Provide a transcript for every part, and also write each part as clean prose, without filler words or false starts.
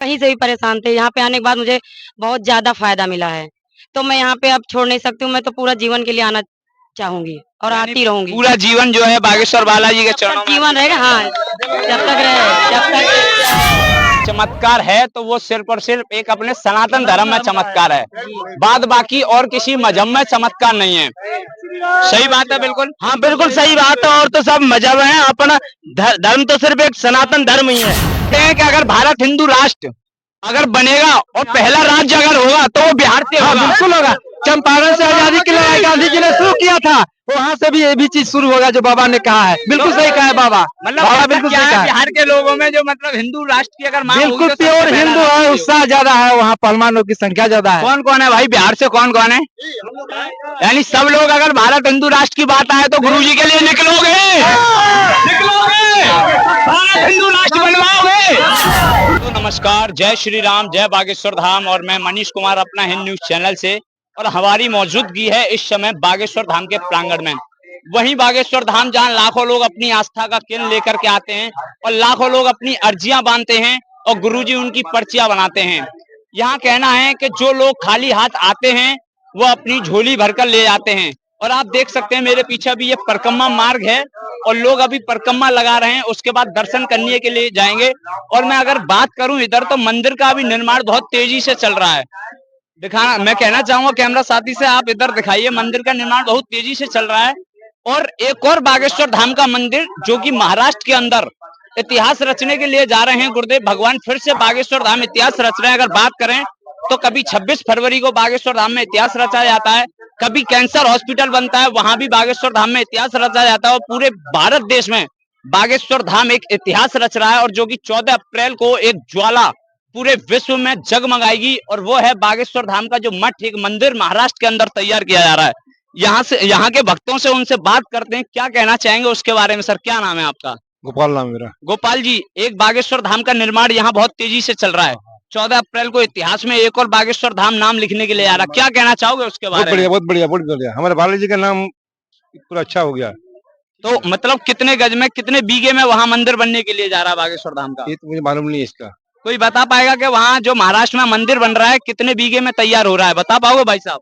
कहीं से भी परेशान थे। यहाँ पे आने के बाद मुझे बहुत ज़्यादा फ़ायदा मिला है। तो मैं यहाँ पे अब छोड़ नहीं सकती हूँ, मैं तो पूरा जीवन के लिए आना चाहूँगी और यानी आती रहूँगी। पूरा जीवन जो है बागेश्वर बालाजी के जब चरणों तक में जीवन अर्पित रहेगा, करेंगे। हाँ, जब तक रहे, जब तक चमत्कार है तो वो सिर्फ और सिर्फ एक अपने सनातन धर्म में चमत्कार है, बाद बाकी और किसी मजहब में चमत्कार नहीं है। सही बात है बिल्कुल। हाँ बिल्कुल सही बात है। और तो सब मजहब है, अपना धर्म तो सिर्फ एक सनातन धर्म ही है। कहते हैं कि अगर भारत हिंदू राष्ट्र अगर बनेगा और पहला राज्य अगर होगा तो वो बिहार से हाँ होगा। बिल्कुल होगा। चंपारण से आजादी की लड़ाई गांधी जी ने शुरू किया था, वहाँ से भी ये भी चीज शुरू होगा जो बाबा ने कहा है। बिल्कुल सही कहा है बाबा। मतलब बाबा ऐसा बिल्कुल क्या सही है कहा है। बिहार के लोगों में जो मतलब हिंदू राष्ट्र की अगर मांग होगी बिल्कुल तो सबसे प्योर पहला हिंदू राष्ट्र है, ही होगा। उत्साह ज्यादा है, वहाँ पहलवानों की संख्या ज्यादा है। कौन कौन है भाई बिहार से, कौन कौन है? यानी सब लोग अगर भारत हिंदू राष्ट्र की बात आए तो गुरुजी के लिए निकलोगे? निकलोगे? भारत हिंदू राष्ट्र बनवाओगे? तो नमस्कार, जय श्री राम, जय बागेश्वर धाम। और मैं मनीष कुमार अपना हिंद न्यूज चैनल से, और हमारी मौजूदगी है इस समय बागेश्वर धाम के प्रांगण में। वहीं बागेश्वर धाम जहां लाखों लोग अपनी आस्था का केंद्र लेकर के आते हैं और लाखों लोग अपनी अर्जियां बांधते हैं और गुरुजी उनकी पर्चियां बनाते हैं। यहाँ कहना है कि जो लोग खाली हाथ आते हैं वो अपनी झोली भरकर ले जाते हैं। और आप देख सकते हैं मेरे पीछे भी ये परिक्रमा मार्ग है और लोग अभी परिक्रमा लगा रहे हैं, उसके बाद दर्शन करने के लिए जाएंगे। और मैं अगर बात करूं इधर तो मंदिर का भी निर्माण बहुत तेजी से चल रहा है। दिखाना मैं कहना चाहूंगा कैमरा साथी से, आप इधर दिखाइए, मंदिर का निर्माण बहुत तेजी से चल रहा है। और एक और बागेश्वर धाम का मंदिर जो कि महाराष्ट्र के अंदर इतिहास रचने के लिए जा रहे हैं गुरुदेव भगवान, फिर से बागेश्वर धाम इतिहास रच रहे हैं। अगर बात करें तो कभी 26 फरवरी को बागेश्वर धाम में इतिहास रचा जाता है, कभी कैंसर हॉस्पिटल बनता है वहां भी बागेश्वर धाम में इतिहास रचा जाता है। और पूरे भारत देश में बागेश्वर धाम एक इतिहास रच रहा है और जो कि 14 अप्रैल को एक ज्वाला पूरे विश्व में जगमगाएगी। और वो है बागेश्वर धाम का जो मठ, एक मंदिर महाराष्ट्र के अंदर तैयार किया जा रहा है। यहाँ के भक्तों से उनसे बात करते हैं, क्या कहना चाहेंगे उसके बारे में। सर क्या नाम है आपका? गोपाल नाम मेरा। गोपाल जी, एक बागेश्वर धाम का निर्माण यहाँ बहुत तेजी से चल रहा है। 14 अप्रैल को इतिहास में एक और बागेश्वर धाम नाम लिखने के लिए आ रहा है, क्या कहना चाहोगे उसके बहुत बारे में? बढ़िया, बहुत बढ़िया, बहुत बढ़िया। हमारे बालाजी का नाम पूरा अच्छा हो गया। तो मतलब कितने गज में, कितने बीघे में वहां मंदिर बनने के लिए जा रहा है बागेश्वर धाम का? ये तो मुझे मालूम नहीं है इसका। कोई बता पाएगा कि वहाँ जो महाराष्ट्र में मंदिर बन रहा है कितने बीघे में तैयार हो रहा है, बता पाओगे भाई साहब?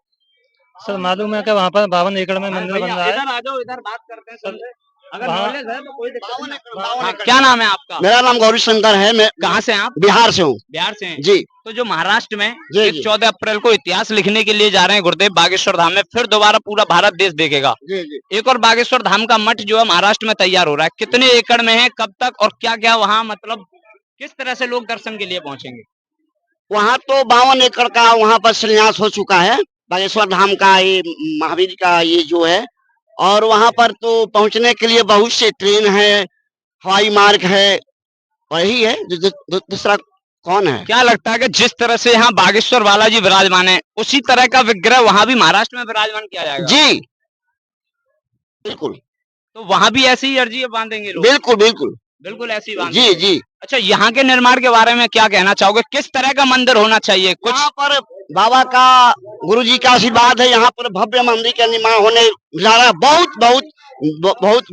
सर मालूम है कि वहाँ पर 52 एकड़ में मंदिर बन रहा है। इधर आ जाओ, इधर बात करते हैं सर। अगर वहाँ नॉलेज है तो कोई दिक्कत नहीं। हाँ, क्या नाम है आपका? मेरा नाम गौरी शंकर है। मैं कहाँ से हैं आप? बिहार से हूँ बिहार से हैं। जी। तो जो महाराष्ट्र में जी, एक जी। 14 अप्रैल को इतिहास लिखने के लिए जा रहे हैं गुरुदेव बागेश्वर धाम में, फिर दोबारा पूरा भारत देश देखेगा। जी जी। एक और बागेश्वर धाम का मठ जो है महाराष्ट्र में तैयार हो रहा है, कितने एकड़ में है, कब तक और क्या क्या वहाँ मतलब किस तरह से लोग दर्शन के लिए पहुंचेंगे? वहाँ तो 52 एकड़ का वहाँ पर शिलान्यास हो चुका है बागेश्वर धाम का, ये महावीर का ये जो है। और वहाँ पर तो पहुँचने के लिए बहुत से ट्रेन है, हवाई मार्ग है, वही है। दूसरा कौन है? क्या लगता है कि जिस तरह से यहाँ बागेश्वर बालाजी विराजमान है उसी तरह का विग्रह वहां भी महाराष्ट्र में विराजमान किया जाएगा? जी बिल्कुल। तो वहां भी ऐसी ही अर्जी बांधेंगे लोग? बिल्कुल बिल्कुल। बिल्कुल ऐसी जी बांधेंगे। जी। अच्छा, यहाँ के निर्माण के बारे में क्या कहना चाहोगे, किस तरह का मंदिर होना चाहिए कुछ? यहाँ पर बाबा का, गुरु जी का आशीर्वाद है। यहाँ पर भव्य मंदिर का निर्माण होने जा रहा है। बहुत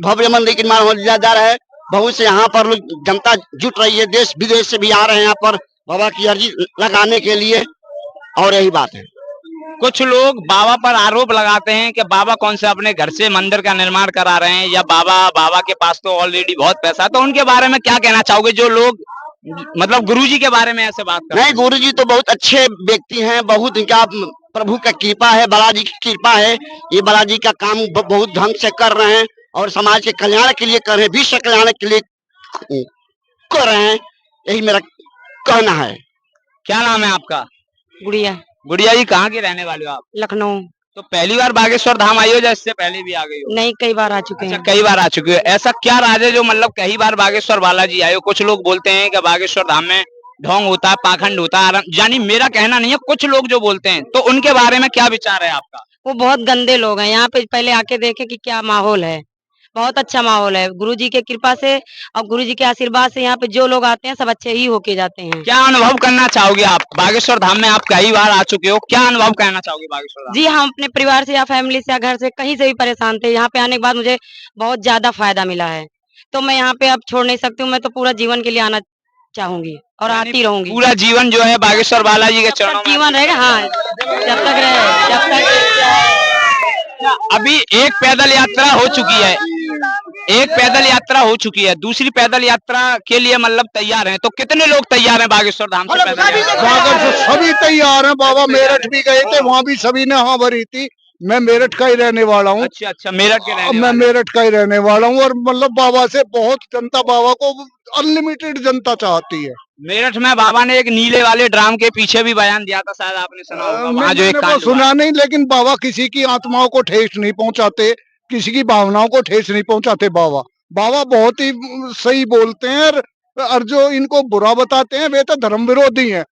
भव्य मंदिर का निर्माण होने जा रहा है। बहुत से यहाँ पर लोग, जनता जुट रही है, देश विदेश से भी आ रहे हैं यहाँ पर बाबा की अर्जी लगाने के लिए। और यही बात है। कुछ लोग बाबा पर आरोप लगाते हैं कि बाबा कौन से अपने घर से मंदिर का निर्माण करा रहे हैं, या बाबा के पास तो ऑलरेडी बहुत पैसा है। तो उनके बारे में क्या कहना चाहोगे जो लोग मतलब गुरुजी के बारे में ऐसे बात करते हैं? नहीं, गुरु जी तो बहुत अच्छे व्यक्ति हैं। बहुत इनका प्रभु का कृपा है, बालाजी की कृपा है। ये बालाजी का काम बहुत ढंग से कर रहे हैं और समाज के कल्याण के लिए कर रहे हैं, विश्व कल्याण के लिए कर रहे हैं। यही मेरा कहना है। क्या नाम है आपका? गुड़िया, गुड़िया जी, कहाँ के रहने वाले हो आप? लखनऊ। तो पहली बार बागेश्वर धाम आई हो या इससे पहले भी आ गई हो? नहीं, कई बार आ चुके अच्छा, हैं। कई बार आ चुके हो। ऐसा क्या राज है जो मतलब कई बार बागेश्वर बालाजी आए हो? कुछ लोग बोलते हैं कि बागेश्वर धाम में ढोंग होता है, पाखंड होता है, यानी मेरा कहना नहीं है, कुछ लोग जो बोलते हैं, तो उनके बारे में क्या विचार है आपका? वो बहुत गंदे लोग हैं। यहाँ पे पहले आके देखे कि क्या माहौल है। बहुत अच्छा माहौल है गुरुजी के कृपा से और गुरुजी के आशीर्वाद से। यहाँ पे जो लोग आते हैं सब अच्छे ही होके जाते हैं। क्या अनुभव करना चाहोगे आप बागेश्वर धाम में? आप कई बार आ चुके हो, क्या अनुभव कहना चाहोगे बागेश्वर धाम? जी, हम अपने परिवार से या फैमिली से या घर से कहीं से भी परेशान थे। यहाँ पे आने के बाद मुझे बहुत ज्यादा फायदा मिला है। तो मैं यहाँ पे अब छोड़ नहीं सकती हूँ, मैं तो पूरा जीवन के लिए आना चाहूंगी। और आती रहूंगी। पूरा जीवन जो है बागेश्वर बालाजी के चरणों में जीवन रहेगा, हाँ जब तक रहे, जब तक। अभी एक पैदल यात्रा हो चुकी है, एक पैदल यात्रा हो चुकी है, दूसरी पैदल यात्रा के लिए मतलब तैयार हैं, तो कितने लोग तैयार हैं बागेश्वर धाम से पैदल यात्रा? सभी तैयार हैं बाबा। मेरठ भी गए थे, वहाँ भी सभी ने हाँ भरी थी। मैं मेरठ का ही रहने वाला हूँ। अच्छा अच्छा, मेरठ के रहने मैं वाले। मेरठ का ही रहने वाला हूँ और मतलब बाबा से बहुत जनता, बाबा को अनलिमिटेड जनता चाहती है। मेरठ में बाबा ने एक नीले वाले ड्राम के पीछे भी बयान दिया था, शायद आपने सुना होगा। वहाँ जो एक मैंने वो कांड हुआ। सुना नहीं, लेकिन बाबा किसी की आत्माओं को ठेस नहीं पहुंचाते, किसी की भावनाओं को ठेस नहीं पहुंचाते। बाबा बाबा बहुत ही सही बोलते हैं और जो इनको बुरा बताते हैं वे तो धर्म विरोधी हैं।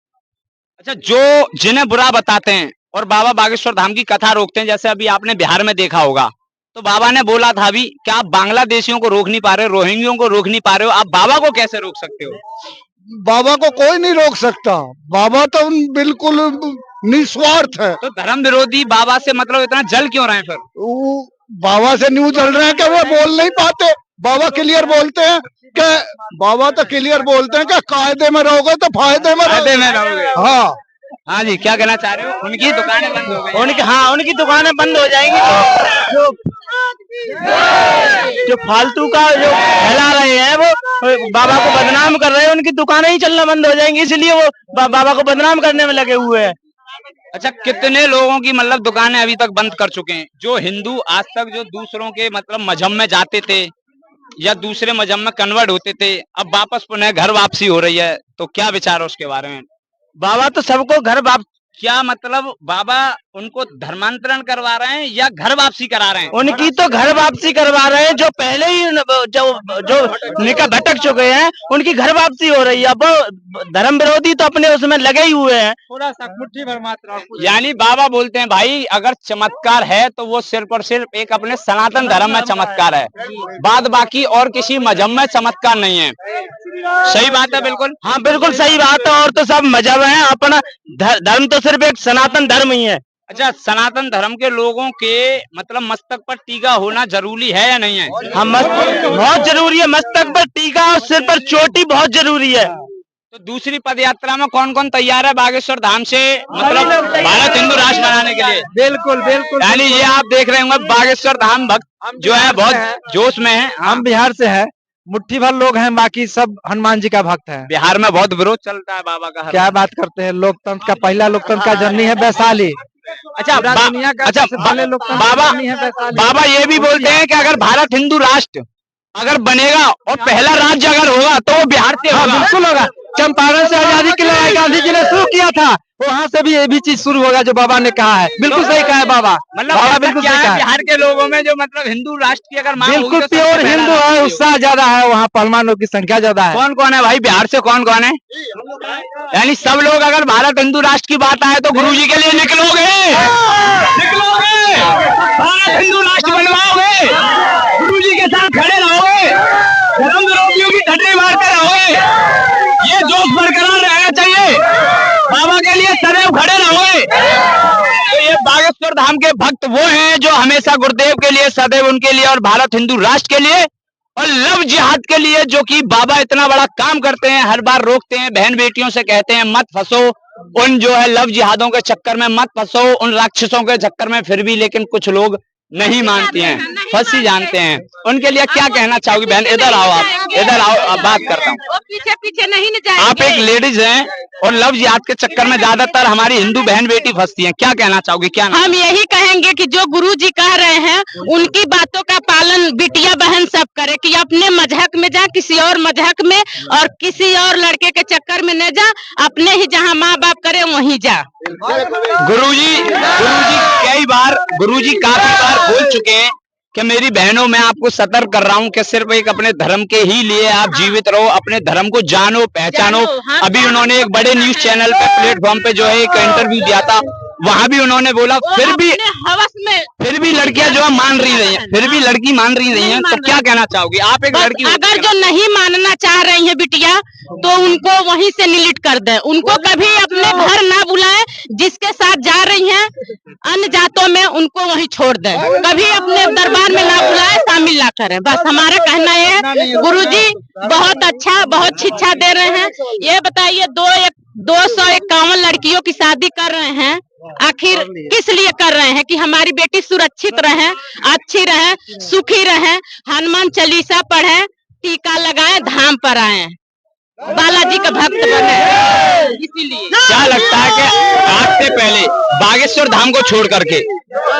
अच्छा, जो जिन्हें बुरा बताते हैं और बाबा बागेश्वर धाम की कथा रोकते हैं, जैसे अभी आपने बिहार में देखा होगा, तो बाबा ने बोला था अभी कि आप बांग्लादेशियों को रोक नहीं पा रहे हो, रोहिंग्यों को रोक नहीं पा रहे हो, आप बाबा को कैसे रोक सकते हो? बाबा को कोई नहीं रोक सकता। बाबा तो बिल्कुल निस्वार्थ है। तो धर्म विरोधी बाबा से मतलब इतना जल क्यों रहे हैं फिर? वो बाबा से न्यूज चल रहे हैं कि वे बोल नहीं पाते। बाबा क्लियर बोलते हैं कि बाबा तो क्लियर बोलते हैं कि कायदे में रहोगे तो फायदे में रहोगे। हाँ हाँ जी, क्या कहना चाह रहे हो? उनकी दुकानें बंद हो गई। उनकी दुकानें बंद हो जाएंगी। जो फालतू का जो फैला रहे हैं वो बाबा को बदनाम कर रहे हैं, उनकी दुकानें ही चलना बंद हो जाएंगी, इसलिए वो बाबा को बदनाम करने में लगे हुए हैं। अच्छा, कितने लोगों की मतलब दुकानें अभी तक बंद कर चुके हैं? जो हिंदू आज तक जो दूसरों के मतलब मजहब में जाते थे या दूसरे मजहब में कन्वर्ट होते थे, अब वापस पुनः घर वापसी हो रही है, तो क्या विचार है उसके बारे में? बाबा तो सबको घर क्या मतलब बाबा उनको धर्मांतरण करवा रहे हैं या घर वापसी करा रहे हैं? उनकी तो घर वापसी करवा रहे हैं। जो पहले ही जो निकल भटक चुके हैं उनकी घर वापसी हो रही है। अब धर्म विरोधी तो अपने उसमें लगे ही हुए हैं। थोड़ा सा मुट्ठी भर मात्रा। यानी बाबा बोलते हैं भाई अगर चमत्कार है तो वो सिर्फ और सिर्फ एक अपने सनातन धर्म में चमत्कार है, बाद बाकी और किसी मजहब में चमत्कार नहीं है। सही बात है? बिल्कुल, हाँ बिल्कुल सही बात है। और तो सब मजहब है, अपना धर्म तो सिर्फ एक सनातन धर्म ही है। अच्छा, सनातन धर्म के लोगों के मतलब मस्तक पर टीका होना जरूरी है या नहीं है? हाँ बहुत जरूरी है। मस्तक पर टीका और सिर पर चोटी बहुत जरूरी है। तो दूसरी पद यात्रा में कौन कौन तैयार है बागेश्वर धाम से मतलब भारत हिंदू राष्ट्र बनाने के लिए? बिल्कुल बिल्कुल। यानी ये आप देख रहे होंगे बागेश्वर धाम भक्त जो है बहुत जोश में है। हम बिहार से है, मुट्ठी भर लोग हैं, बाकी सब हनुमान जी का भक्त है। बिहार में बहुत विरोध चलता है बाबा का। क्या बात करते हैं, लोकतंत्र का पहला लोकतंत्र का जननी है वैशाली। अच्छा दुनिया का सबसे पहले लोकतंत्र बाबा जननी है वैशाली। बाबा ये भी बोलते हैं कि अगर भारत हिंदू राष्ट्र अगर बनेगा और पहला राज्य अगर होगा तो वो बिहार से होगा। बिल्कुल होगा। चंपारण से आजादी की लड़ाई गांधी जी ने शुरू किया था, वहाँ से भी ये भी चीज शुरू होगा जो बाबा ने कहा है। बिल्कुल सही कहा है बाबा। मतलब बाबा बिल्कुल क्या सही है कहा है। बिहार के लोगों में जो मतलब हिंदू राष्ट्र की अगर मांग होगी बिल्कुल तो प्योर सबसे हिंदू पहला है, राज्य उत्साह ज्यादा है, वहाँ पहलवानों की संख्या ज्यादा है। कौन कौन है भाई बिहार से? कौन कौन है? यानी सब लोग अगर भारत हिंदू राष्ट्र की बात आए तो गुरुजी के लिए निकलोगे? निकलोगे? भारत हिंदू राष्ट्र बनवाओगे? गुरुजी के साथ खड़े रहोगे? धर्म विरोधियों की ठट्ठी मारते रहोगे? ये जोश बरकरार रहना चाहिए। बाबा के लिए सदैव खड़े रहोगे। तो ये बागेश्वर धाम के भक्त वो हैं जो हमेशा गुरुदेव के लिए सदैव उनके लिए और भारत हिंदू राष्ट्र के लिए और लव जिहाद के लिए, जो कि बाबा इतना बड़ा काम करते हैं, हर बार रोकते हैं, बहन बेटियों से कहते हैं मत फंसो उन जो है लव जिहादों के चक्कर में, मत फंसो उन राक्षसों के चक्कर में। फिर भी लेकिन कुछ लोग नहीं मानती हैं, फंसी जानते हैं। उनके लिए क्या कहना चाहोगी बहन? इधर आओ, आप इधर आओ, अब बात करता हूँ। पीछे पीछे नहीं न जाएंगे। आप एक लेडीज हैं और लव जिहाद के चक्कर में ज्यादातर हमारी हिंदू बहन बेटी फंसती हैं, क्या कहना चाहोगी? क्या नाम? हम यही कहेंगे कि जो गुरुजी कह रहे हैं उनकी बातों का पालन बिटिया बहन सब करे, कि अपने मजहब में जा, किसी और मजहब में और किसी और लड़के के चक्कर में न जा, अपने ही जहाँ माँ बाप करे वहीं जा। गुरुजी काफी बार बोल चुके हैं कि मेरी बहनों मैं आपको सतर्क कर रहा हूं कि सिर्फ एक अपने धर्म के ही लिए आप जीवित रहो, अपने धर्म को जानो पहचानो। अभी उन्होंने एक बड़े न्यूज चैनल पे प्लेटफॉर्म पे जो है एक इंटरव्यू दिया था, वहाँ भी उन्होंने बोला, फिर भी हवस में लड़कियां जो है मान रही रही हैं, फिर भी लड़की मान रही नहीं है, तो क्या कहना चाहोगे आप? एक लड़की अगर जो नहीं मानना चाह रही है बिटिया, तो उनको वहीं से निलिट कर दे, उनको कभी अपने घर ना बुलाए, जिसके साथ जा रही हैं अन्य जातों में उनको वहीं छोड़ दे, कभी अपने दरबार में ना बुलाए, शामिल ना करें। बस हमारा कहना है, गुरुजी बहुत अच्छा, बहुत शिक्षा दे रहे हैं। ये बताइए 251 लड़कियों की शादी कर रहे हैं, आखिर किस लिए कर रहे हैं? कि हमारी बेटी सुरक्षित रहे, अच्छी रहे, सुखी रहे, हनुमान चालीसा पढ़े, टीका लगाए, धाम पर आए, बालाजी का भक्त बने। इसीलिए क्या लगता है कि आज से पहले बागेश्वर धाम को छोड़ करके,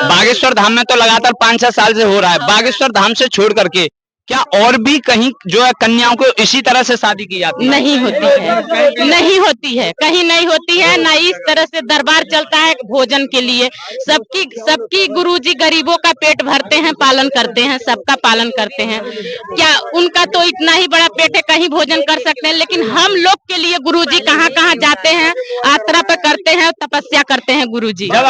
बागेश्वर धाम में तो लगातार 5-6 साल से हो रहा है, बागेश्वर धाम से छोड़ करके क्या और भी कहीं जो है कन्याओं को इसी तरह से शादी की जाती है? नहीं होती है, नहीं होती है, कहीं नहीं होती है। ना इस तरह से दरबार चलता है भोजन के लिए, सबकी गुरुजी गरीबों का पेट भरते हैं, पालन करते हैं, सबका पालन करते हैं। क्या उनका तो इतना ही बड़ा पेट है, कहीं भोजन कर सकते हैं, लेकिन हम लोग के लिए गुरुजी कहाँ कहाँ जाते हैं, यात्रा पे करते हैं, तपस्या करते हैं गुरुजी। जब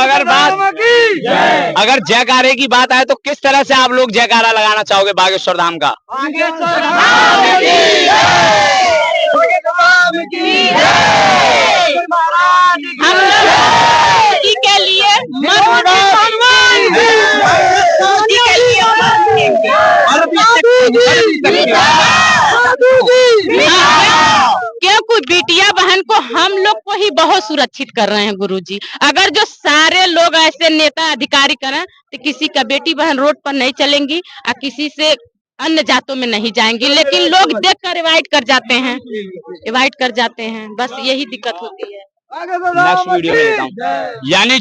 अगर जयकारे की बात आए तो किस तरह से आप लोग जयकारा लगाना चाहोगे बागेश्वर धाम का? हम लोग के लिए क्योंकि बिटिया बहन को हम लोग को ही बहुत सुरक्षित कर रहे हैं गुरुजी। अगर जो सारे लोग ऐसे नेता अधिकारी करें तो किसी का बेटी बहन रोड पर नहीं चलेंगी और किसी से अन्य जातों में नहीं जाएंगी, लेकिन लोग देख कर अवॉइड कर जाते हैं, बस यही दिक्कत होती है। नेक्स्ट वीडियो में लेता हूँ। यानी